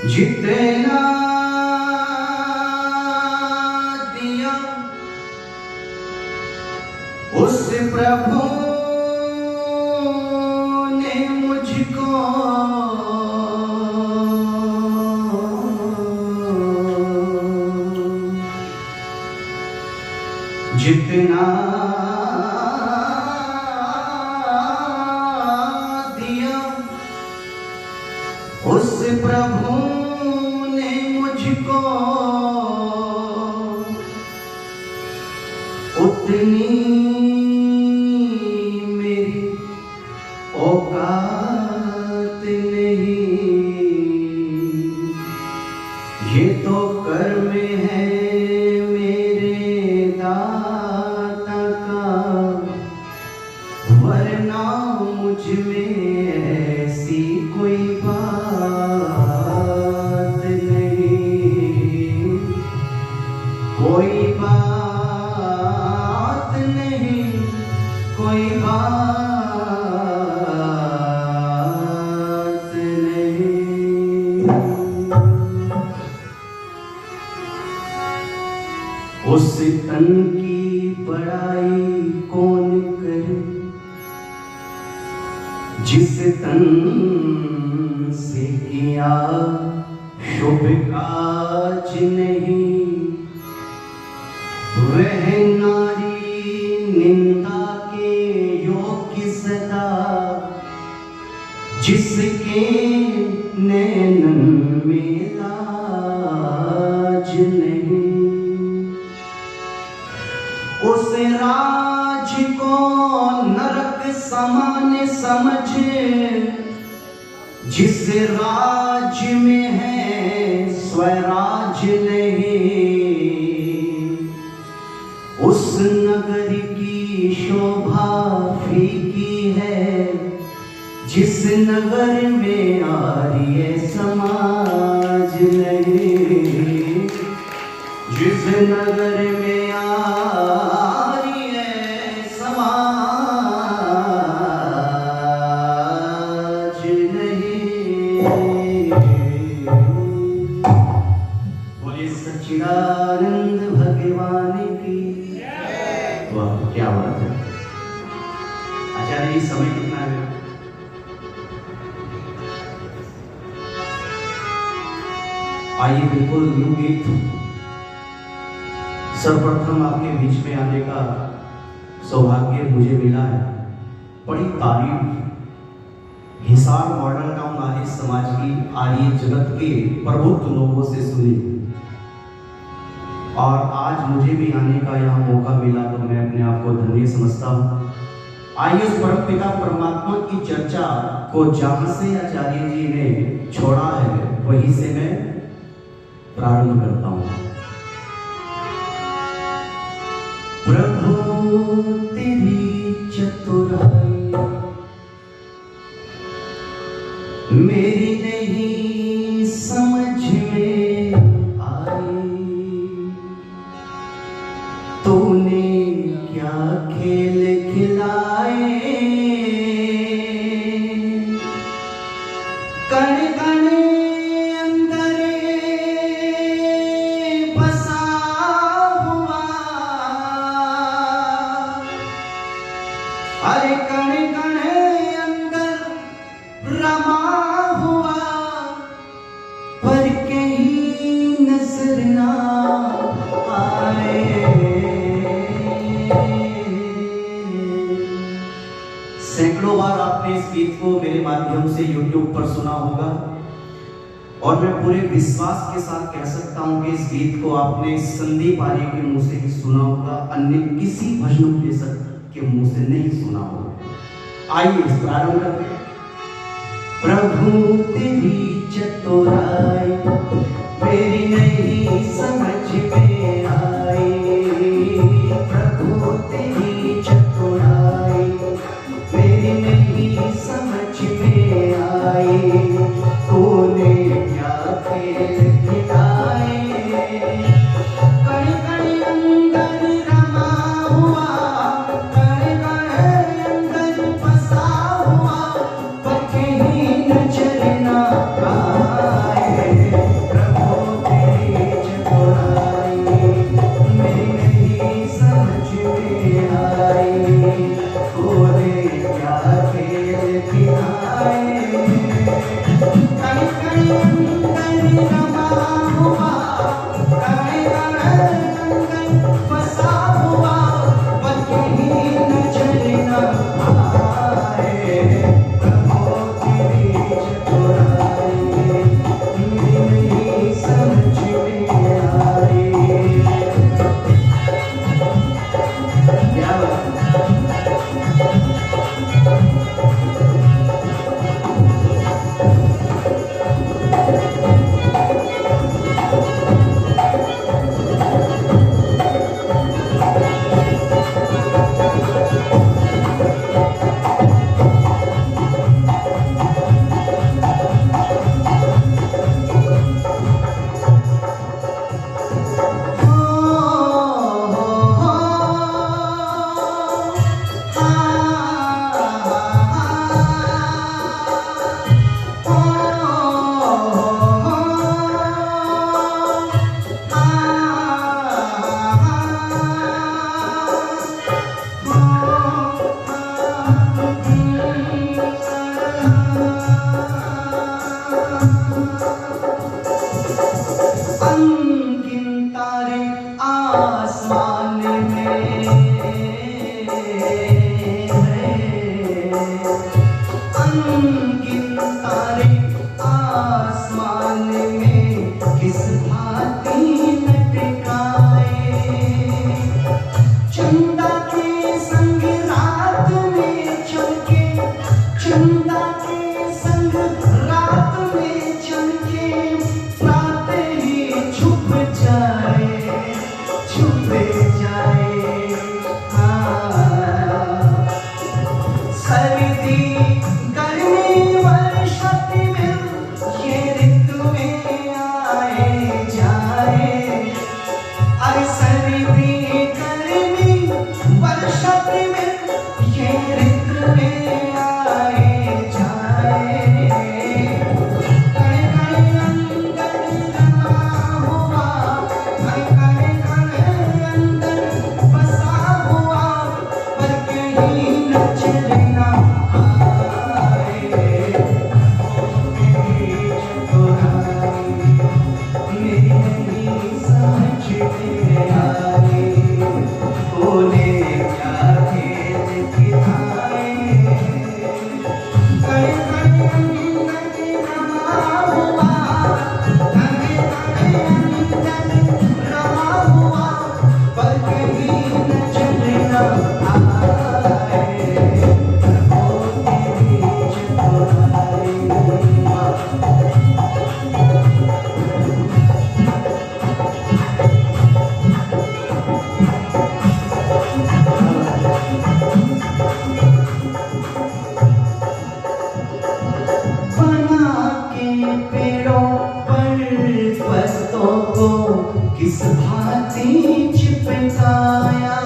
जितना दिया उस प्रभु ने मुझको जितना दिया उस प्रभु ने मुझको उतनी मेरी औकात नहीं। ये तो कर्म है मेरे दाता का, वरना मुझ में ऐसी कोई बात नहीं, कोई बात नहीं, कोई बात नहीं। उस तन की बड़ाई कौन करे जिस तन से किया शुभ काज नहीं। वह नारी निंदा के योग्य सदा, जिसके नैनन में लाज नहीं। उस राज को नरक समान समझे, जिस राज में है स्वराज नहीं। उस नगर की शोभा फीकी है, जिस नगर में आर्य समाज नहीं। जिस नगर में आर्य समाज नहीं। बोले सच्चिदानंद भगवान की। वाह क्या बात है आचार्य जी। समय कितना है? आइए बिल्कुल न्यू गीत। सर्वप्रथम आपके बीच में आने का सौभाग्य मुझे मिला है। बड़ी तारीफ हिसार मॉडल टाउन आर्य समाज की आर्य जगत के प्रबुद्ध लोगों से सुनी, और आज मुझे भी आने का यहाँ मौका मिला तो मैं अपने आप को धन्य समझता हूँ। आइए उस परम पिता परमात्मा की चर्चा को जहाँ से आचार्य जी ने छोड़ा है वहीं से मैं प्रारंभ करता हूँ। प्रभु तेरी चतुराई मेरी नहीं समझ में आई। तूने क्या खेल खिलाए, कण कण अंदर बसा हुआ। अरे कण कण अंदर रमा हुआ, पर कहीं नजर ना आए। सैकड़ों बार आपने इस गीत को मेरे माध्यम से YouTube पर सुना होगा, और मैं पूरे विश्वास के साथ कह सकता हूं कि इस गीत को आपने संदीप आर्य के मुंह से ही सुना होगा, अन्य किसी भजनोपदेशक के मुंह से नहीं सुना होगा। आइए प्रारंभ करते हैं। प्रभु तेरी चतुराई मेरी नहीं समझ में आई। प्रभु तेरी चतुराई मेरी नहीं समझ में आई। तूने क्या खेल खिलाए, कण कण अंदर रमा हुआ, कण कण अंदर बसा हुआ, पर कहीं नजर ना आए। किस भांति चिपकाया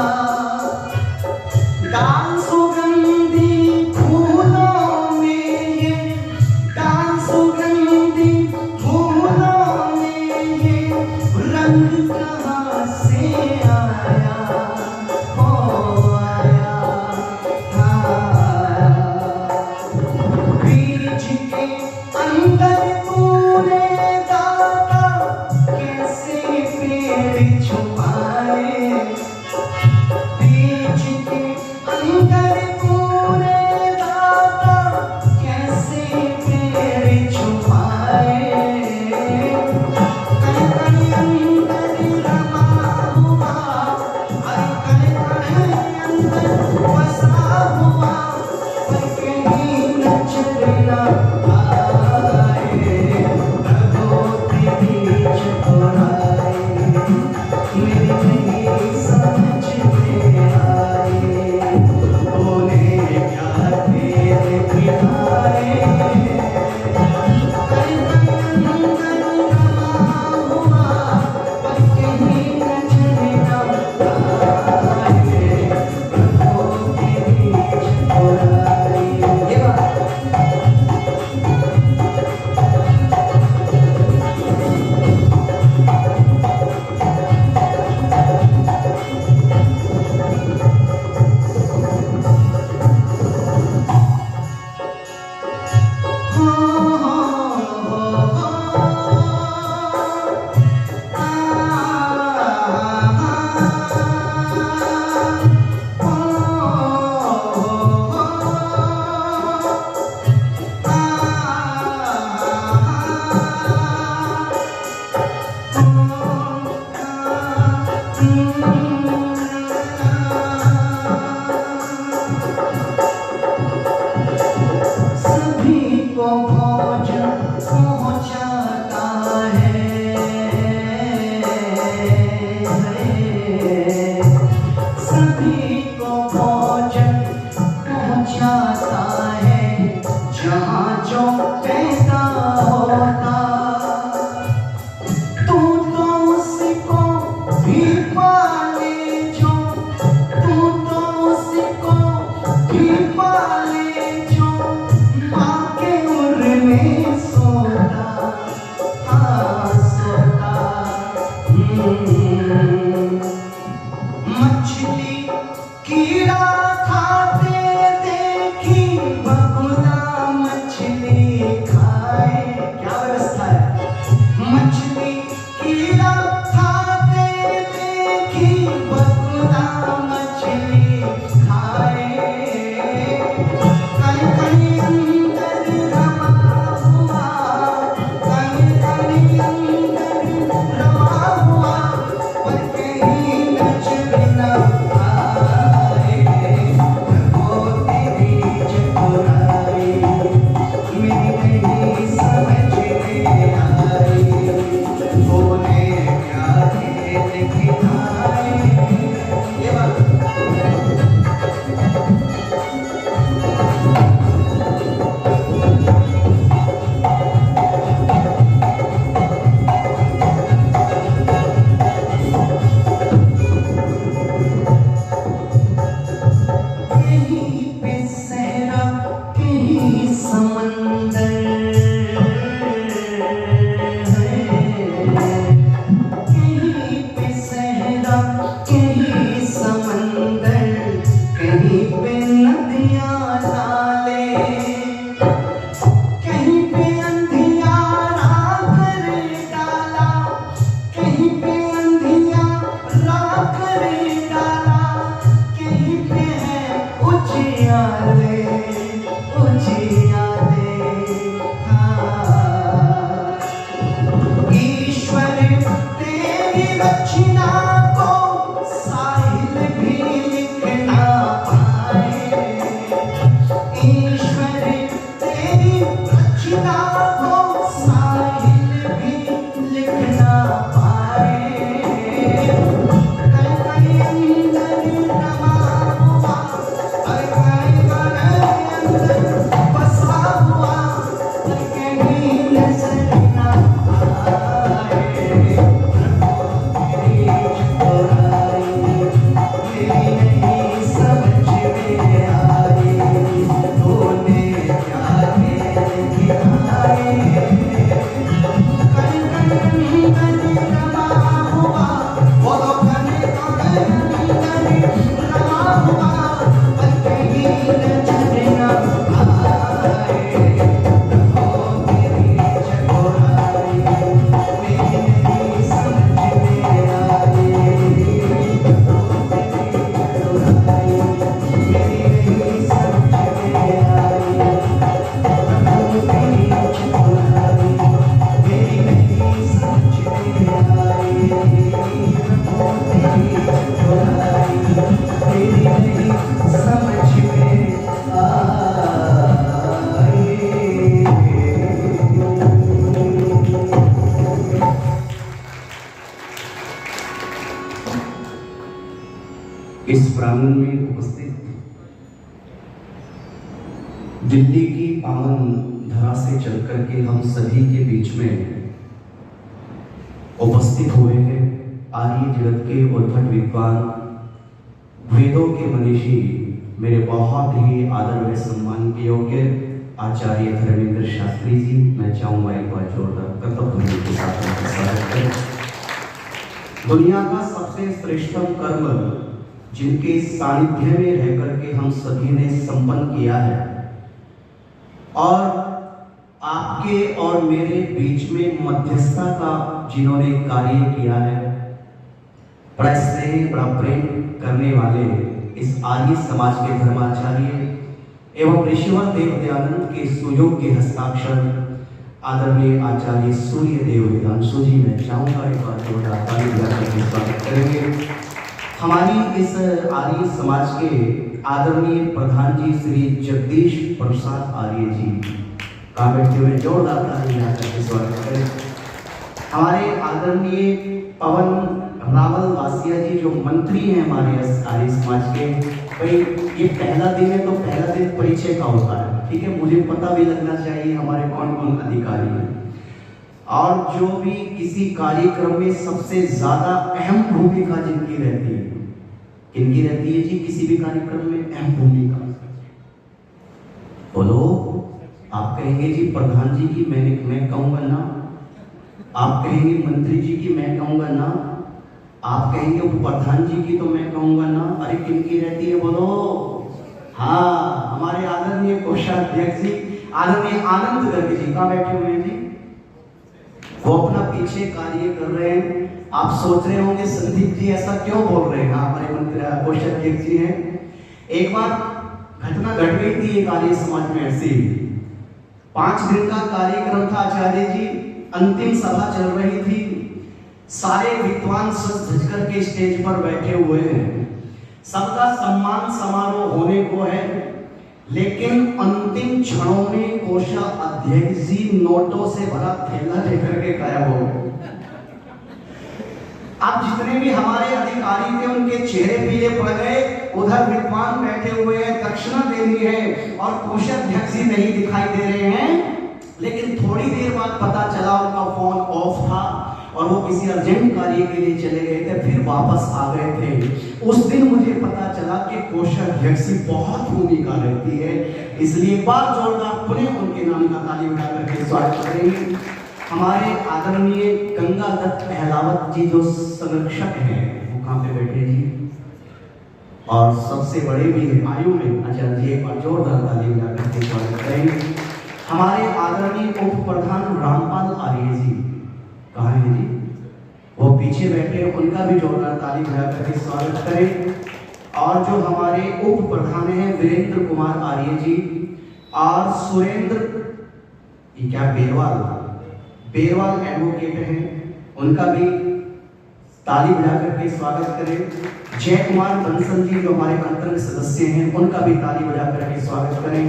डाल सुगंधी फूलों में ये, डाल सुगंधी फूलों में ये रंग कहाँ से आया, हो आया, आया। बीज के अंदर तूने दाता कैसे पेड़ छुपाए, बीज के अंदर तूने दाता कैसे पेड़ छुपाए। कण कण अंदर रमा हुआ, हर कण कण अंदर बसा हुआ, पर कहीं नजर न आए। रगों के बीच तोड़ाए, मेरी नहीं समझ में आए। बोले क्या तेरे पिताए, कण कण अंदर रमा हुआ, पर कहीं नजर न आए। रगों के बीच तोड़ाए। ये बात सभी को भोजन पहुंचाता है, सभी को भोजन पहुंचाता है, जहाँ जो पैदा होता तू तो उसको भी पाले, जो तू तो उसको भी पाले, जो माँ के उर में सोता, सोता। मछली कीड़ा खाते देखी, बगुला मछली खाए, क्या व्यवस्था है। मछली कीड़ा खाते देखी, बगुला मछली खाए। कण कण अंदर रमा इस प्रांगण में उपस्थित दिल्ली की पावन धरा से चलकर के हम सभी के बीच में उपस्थित हुए हैं आर्य जगत के उद्भट विद्वान, वेदों के मनीषी, मेरे बहुत ही आदर व सम्मान के योग्य आचार्य धर्मेंद्र शास्त्री जी। मैं चाहूंगा एक बार जोरदार कर्तव्य के साथ उनका स्वागत करें। दुनिया का सबसे श्रेष्ठतम कर्म जिनके सानिध्य में रह करके हम सभी ने संपन्न किया है और आपके और मेरे बीच में मध्यस्थता का जिन्होंने कार्य किया है, बड़ा स्नेह बड़ा प्रेम करने वाले इस आर्य समाज के धर्माचार्य एवं ऋषिवर देव दयानंद के सुयोग्य हस्ताक्षर आदरणीय आचार्य सूर्य देव वेदांशु जी, मैं चाहूंगा एक बार जोरदार ताली बजाकर के स्वागत करेंगे। हमारी इस आर्य समाज के आदरणीय प्रधान जी श्री जगदीश प्रसाद आर्य जी का बैठे हुए जोरदार ताली बजाकर के स्वागत करें। हमारे आदरणीय पवन रावल वासिया जी जो मंत्री हैं हमारे इस आर्य समाज के। भाई ये पहला दिन है तो पहला दिन परिचय का होता है, ठीक है, मुझे पता भी लगना चाहिए हमारे कौन कौन अधिकारी हैं और जो भी किसी कार्यक्रम में सबसे ज्यादा अहम भूमिका जिनकी रहती है, किनकी रहती है जी किसी भी कार्यक्रम में अहम भूमिका? बोलो, आप कहेंगे जी प्रधान जी की मैं कहूंगा ना, आप कहेंगे मंत्री जी की मैं कहूंगा ना, आप कहेंगे उप प्रधान जी की तो मैं कहूंगा ना। अरे किनकी रहती है बोलो? हाँ, हमारे आदरणीय कोषाध्यक्ष जी आदरणीय आनंद गर्ग जी कहाँ बैठे हुए हैं जी? वो अपना पीछे कार्य कर रहे हैं। आप सोच रहे होंगे संदीप जी ऐसा क्यों बोल रहे हैं? हमारे मंत्री कोषाध्यक्ष जी हैं। एक बार घटना घट गई थी एक आर्य समाज में ऐसी, 5 दिन का कार्यक्रम था आचार्य जी, अंतिम सभा चल रही थी, सारे विद्वान सज धज कर के स्टेज पर बैठे हुए हैं, सबका सम्मान समारोह होने को है, लेकिन अंतिम क्षणों में कोषाध्यक्ष जी नोटों से भरा थैला लेकर के गायब हो गए। अब जितने भी हमारे अधिकारी थे उनके चेहरे पीले पड़ गए, उधर विद्वान बैठे हुए हैं, दक्षिणा देनी है और कोषाध्यक्ष जी नहीं दिखाई दे रहे हैं। लेकिन थोड़ी देर बाद पता चला उनका फोन ऑफ था और वो किसी अर्जेंट कार्य के लिए चले गए थे, फिर वापस आ गए थे। उस दिन मुझे पता चला कि कोषाध्यक्ष की बहुत भूमिका रहती है, इसलिए एक बार जोरदार पुनः उनके नाम का ताली बजा करके स्वागत करेंगे। हमारे आदरणीय गंगा दत्त अहलावत जी जो संरक्षक हैं, वो कहाँ पे बैठे जी और सबसे बड़े भी हैं आयु में, आचार्य जी एक बार जोरदार ताली बजा करके स्वागत करेंगे। हमारे आदरणीय उप प्रधान रामपाल आर्य जी कहाँ हैं जी? वो पीछे बैठे हैं, उनका भी जोरदार ताली बजा करके स्वागत करें। और जो हमारे उप प्रधान हैं वीरेंद्र कुमार आर्य जी और सुरेंद्र क्या बेरवाल एडवोकेट हैं, उनका भी ताली बजा करके स्वागत करें। जय कुमार बंसल जी जो हमारे अंतरंग सदस्य हैं, उनका भी ताली बजा करके स्वागत करें।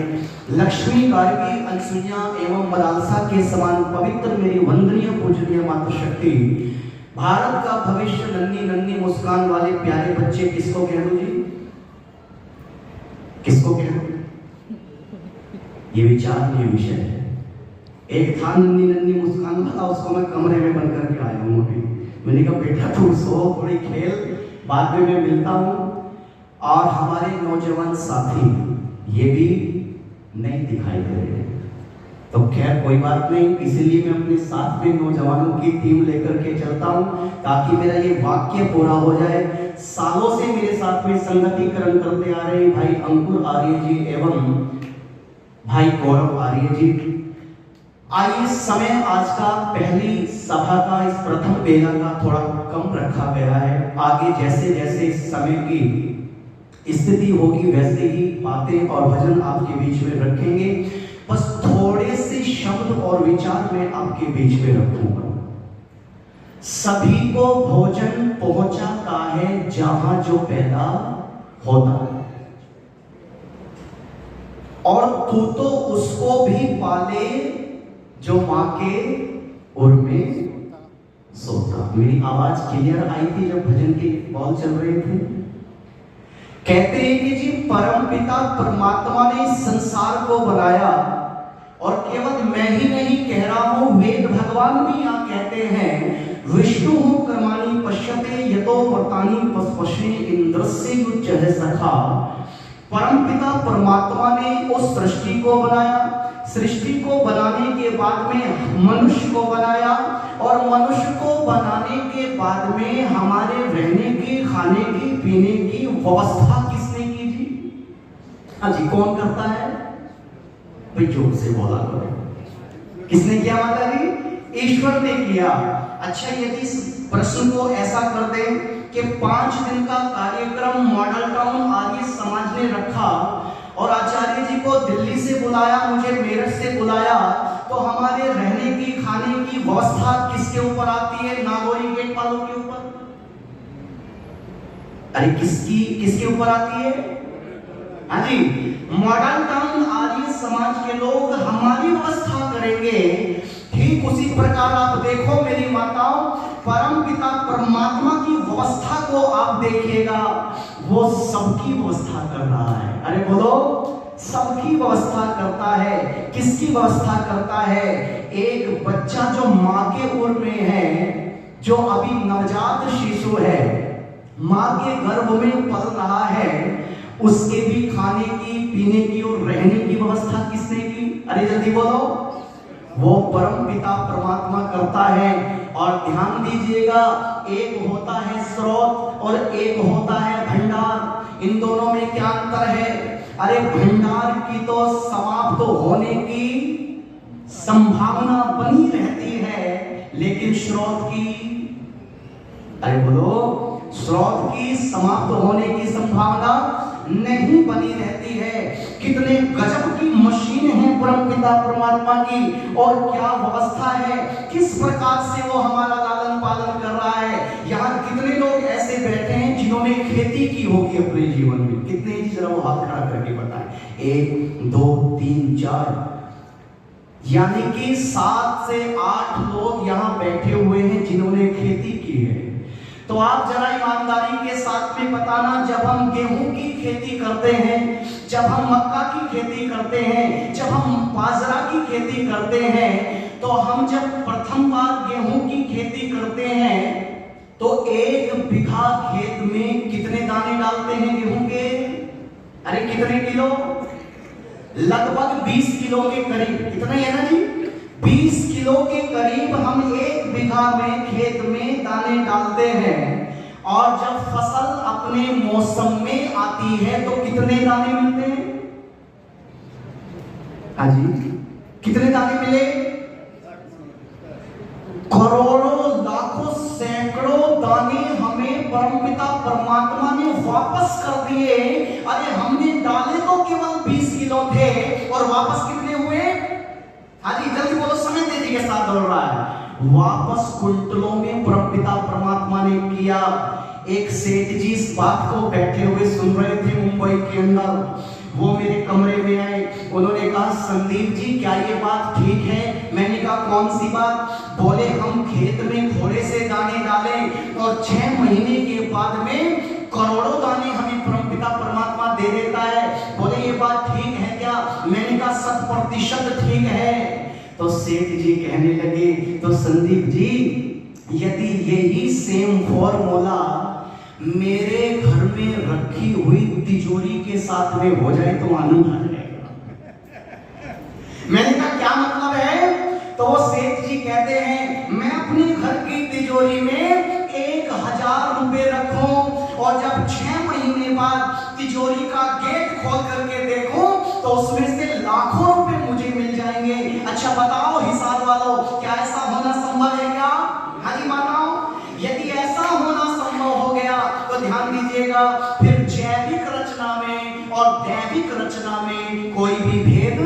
लक्ष्मी गार्गी अनसुईया एवं मलालसा के समान पवित्र मेरी वंदनीय पूजनीय मातृशक्ति, भारत का भविष्य, नन्ही नन्ही मुस्कान वाले प्यारे बच्चे, किसको कह दूं जी? किसको कह दूं? ये विचार, ये विषय है। एक था नन्ही नन्ही मुस्कान था, उसको मैं कमरे में बंद करके आया हूँ अभी। मैंने कहा बेटा तू सो, थोड़ी खेल, बाद में मैं मिलता हूँ। और हमारे नौजवान साथी ये भी नहीं दिखाई दे रहे, तो खैर कोई बात नहीं, इसीलिए मैं अपने साथ में नौजवानों की टीम लेकर के चलता हूँ ताकि मेरा ये वाक्य पूरा हो जाए। सालों से मेरे साथ में संगतिकरण करते आ रहे भाई अंकुर आर्य जी एवं भाई गौरव आर्य जी। आइए समय आज का पहली सभा का इस प्रथम बेला का थोड़ा कम रखा गया है। आगे जैसे जैसे समय की स्थिति होगी वैसे ही बातें और भजन आपके बीच में रखेंगे। बस थोड़े से शब्द और विचार मैं आपके बीच में रखूंगा। सभी को भोजन पहुंचा काहे जहां जो पैदा होता है, और तू तो उसको भी पाले जो मां के उर में सोता। मेरी आवाज क्लियर आई थी जब भजन के बॉल चल रहे थे? कहते हैं कि जी परम पिता परमात्मा ने संसार को बनाया, और केवल मैं ही नहीं कह रहा हूं, वेद भगवान भी यहां कहते हैं विष्णु कर्माणि पश्यते यतो वर्तानि पश्पशे इंद्रस्य युज्य सखा। परम पिता परमात्मा ने उस सृष्टि को बनाया, सृष्टि को बनाने के बाद में मनुष्य को बनाया, और मनुष्य को बनाने के बाद में हमारे रहने की, खाने की, पीने की व्यवस्था किसने की जी? हाँ जी, कौन करता है भाई? जोर से बोला करो। किसने किया माता जी? ईश्वर ने किया। अच्छा, यदि इस प्रश्न को ऐसा कर दें कि 5 दिन का कार्यक्रम मॉडल टाउन आर्य समाज ने रखा और आचार्य जी को दिल्ली से बुलाया, मुझे मेरठ से बुलाया, तो हमारे रहने की, खाने की व्यवस्था किसके ऊपर आती है? नागौरी गेट वालों के ऊपर। अरे किसके ऊपर आती है? हाँ जी, मॉडल टाउन आर्य समाज के लोग हमारी व्यवस्था करेंगे। ठीक उसी प्रकार आप देखो मेरी माताओं, परम पिता परमात्मा की व्यवस्था को आप देखिएगा, वो सबकी व्यवस्था कर रहा है। अरे बोलो, सबकी व्यवस्था करता है। किसकी व्यवस्था करता है? एक बच्चा जो मां के उर में है, जो अभी नवजात शिशु है, मां के गर्भ में पल रहा है, उसके भी खाने की, पीने की और रहने की व्यवस्था किसने की? अरे जल्दी बोलो, वो परम पिता परमात्मा करता है। और ध्यान दीजिएगा, एक होता है स्रोत और एक होता है भंडार। इन दोनों में क्या अंतर है? अरे भंडार की तो समाप्त होने की संभावना बनी रहती है, लेकिन स्रोत की, अरे बोलो, स्रोत की समाप्त होने की संभावना नहीं बनी रहती है। कितने गजब की मशीन है परम पिता परमात्मा की, और क्या व्यवस्था है, किस प्रकार से वो हमारा लालन पालन कर रहा है। यहाँ कितने लोग ऐसे बैठे हैं जिन्होंने खेती की होगी अपने जीवन में? कितने ही? जरा वो हाथ खड़ा करके बताएं। 1 2 3 4, यानी कि 7 से 8 लोग यहाँ बैठे हुए हैं जिन्होंने खेती की है। तो आप जरा ईमानदारी के साथ में बताना, जब हम गेहूं की खेती करते हैं, जब हम मक्का की खेती करते हैं, जब हम बाजरा की खेती करते हैं, तो हम जब प्रथम बार गेहूं की खेती करते हैं तो 1 बीघा खेत में कितने दाने डालते हैं गेहूं के? अरे कितने किलो? लगभग 20 किलो के करीब। कितना है ना जी? 20 किलो के करीब हम 1 बीघा में खेत में दाने डालते हैं। और जब फसल अपने मौसम में आती है तो कितने दाने मिलते हैं? हाजी, कितने दाने मिले? करोड़ों, लाखों, सैकड़ों दाने हमें परमपिता परमात्मा ने वापस कर दिए। अरे हमने डाले तो केवल 20 किलो थे और वापस कितने हुए? हाजी जल्दी बोलो, समय तेजी के साथ दौड़ रहा है। वापस कुंटलों में परमपिता परमात्मा ने किया। एक सेठ जी इस बात को बैठे हुए सुन रहे थे मुंबई के अंदर। वो मेरे कमरे में आए, उन्होंने कहा संदीप जी क्या ये बात ठीक है? मैंने कहा कौन सी बात? बोले हम खेत में थोड़े से दाने डालें और 6 महीने के बाद में करोड़ों दाने हमें परमपिता परमात्मा दे देता है। बोले ये बात ठीक है क्या? मैंने कहा 100% ठीक है। तो सेठ जी कहने लगे, तो संदीप जी यदि यही सेम फॉर्मूला मेरे घर में रखी हुई तिजोरी के साथ में हो जाए तो आनंद आ जाएगा। मैंने कहा क्या मतलब है? तो सेठ जी कहते हैं मैं अपने घर की तिजोरी में 1000 रुपए रखूं और जब 6 महीने बाद तिजोरी का गेट खोल करके देखूं तो उसमें से लाखों रुपए मुझे मिल जाएंगे। अच्छा बताओ हिसाब वालों, क्या ऐसा होना संभव है क्या? हाँ जी माताओं, यदि ऐसा होना संभव हो गया तो ध्यान दीजिएगा, फिर जैविक रचना में और दैविक रचना में कोई भी भेद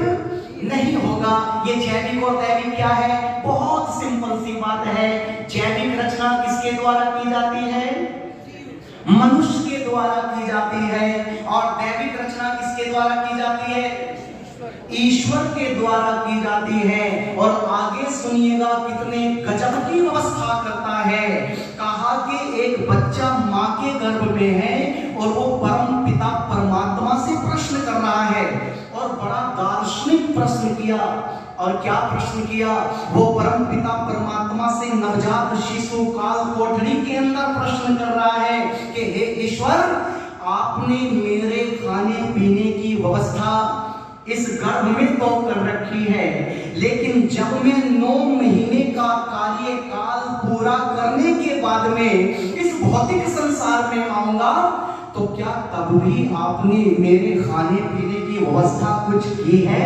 नहीं होगा। ये जैविक और दैविक क्या है? बहुत सिंपल सी बात है। जैविक रचना किसके द्वारा की जाती है? मनुष्य के द्वारा की जाती है। और दैविक रचना किसके द्वारा की जाती है? ईश्वर के द्वारा की जाती है। और आगे सुनिएगा कितने गजब की व्यवस्था करता है। कहा कि एक बच्चा मां के गर्भ में है और वो परम पिता परमात्मा से प्रश्न कर रहा है और बड़ा दार्शनिक प्रश्न किया। और क्या प्रश्न किया? वो परम पिता परमात्मा से नवजात शिशु काल कोठरी के अंदर प्रश्न कर रहा है कि हे ईश्वर, आपने मेरे खाने पीने की व्यवस्था इस गर्भ में तो कर रखी है, लेकिन जब मैं 9 महीने का कार्यकाल पूरा करने के बाद में इस भौतिक संसार में आऊंगा तो क्या तब भी आपने मेरे खाने पीने की व्यवस्था कुछ की है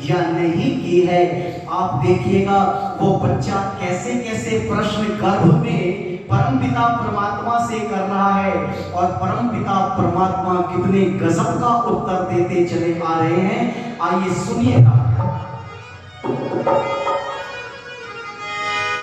या नहीं की है? आप देखिएगा वो बच्चा कैसे कैसे प्रश्न गर्भ में परमपिता परमात्मा से कर रहा है और परमपिता परमात्मा कितने गजब का उत्तर देते चले आ रहे हैं। आइए सुनिएगा।